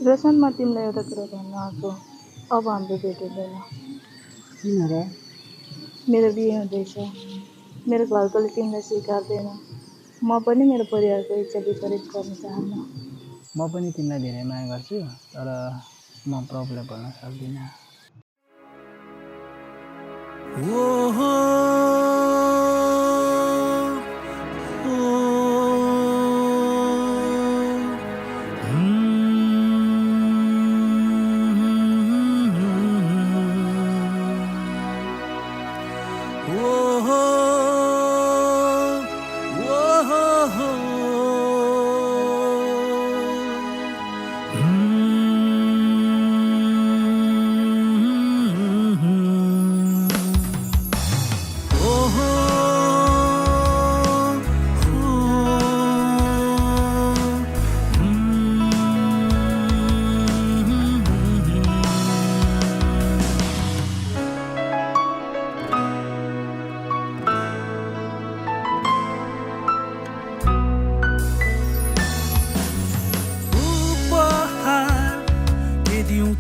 रोशन, म तिमीलाई एउटा कुरा भन्न आएको। अब हाम्रो भेट हुँदैन। किन र? मेरो बिहे हुँदैछ। मेरो घरकोले तिमीलाई स्वीकार्दैन। म पनि मेरो परिवारको इच्छा विपरीत गर्न चाहन्न। म पनि तिमीलाई धेरै माया गर्छु, तर म प्रभुलाई भन्न सक्दिनँ।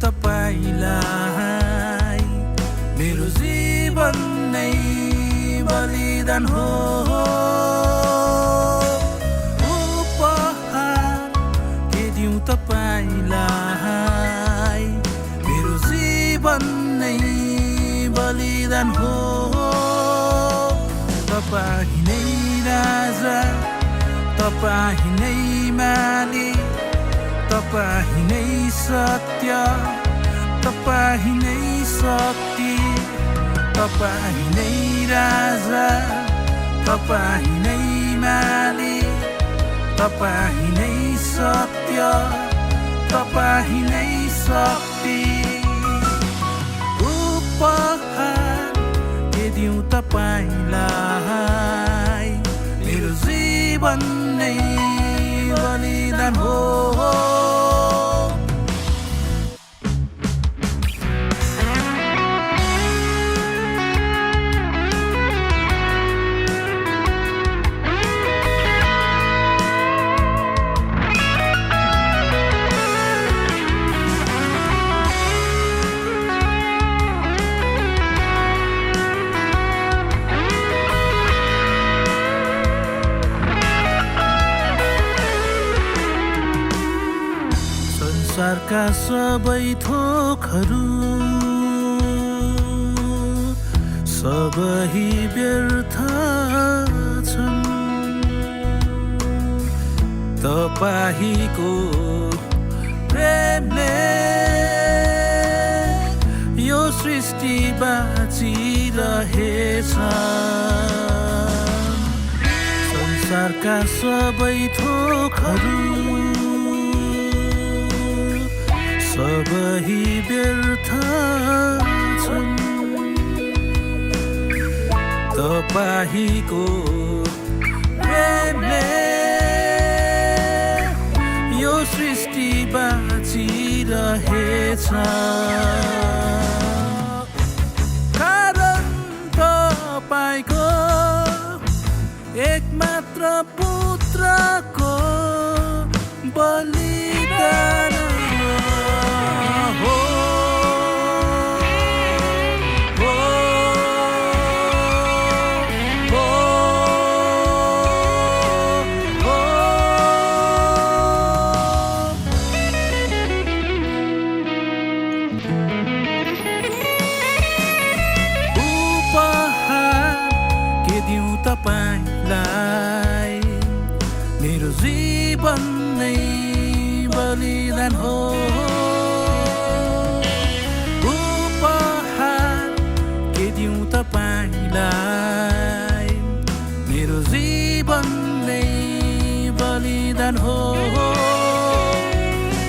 तपाईलाई मेरो जीवन नै बलिदान हो। उपहार के दिउँ तपाईलाई मेरो जीवन नै बलिदान हो। तपाईँ नै राजा, तपाईँ नै मालिक, तपाईँ नै सत्य, तपाईँ नै शक्ति, तपाईँ नै राजा, तपाईँ नै मालिक, तपाईँ नै सत्य, तपाईँ नै शक्ति। उपहार के दिउँ तपाईलाई मेरो जीवन नै बलिदान हो। संसारका सबै थोकहरू सबै व्यर्थ छन्, तपाईको प्रेमले यो सृष्टि बाँचिरहेछ। संसारका सबै थोकहरू सबै व्यर्थ छन्, तपाईको प्रेमले यो सृष्टि बाँचिरहेछ। कारण तपाईको एकमात्र पुत्रको बलिदान तपाईलाई मेरो जीवन नै बलिदान हो। उपहार के दिउँ तपाईलाई मेरो जीवन नै बलिदान हो।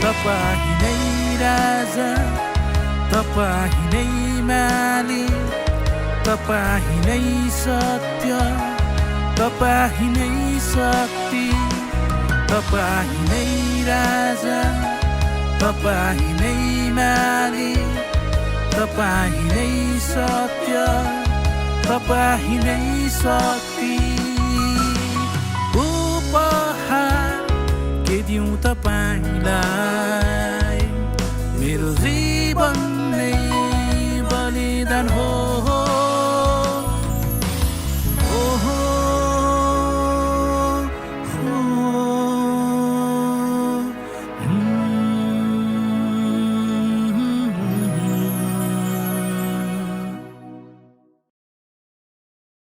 तपाईँ नै राजा, तपाईँ नै मालिक, तपाईँ नै सत्य, तपाईँ नै शक्ति, तपाईँ नै राजा, तपाईँ नै मालिक, तपाईँ नै सत्य, तपाईँ नै शक्ति। उपहार के दिउँ तपाईँलाई मेरो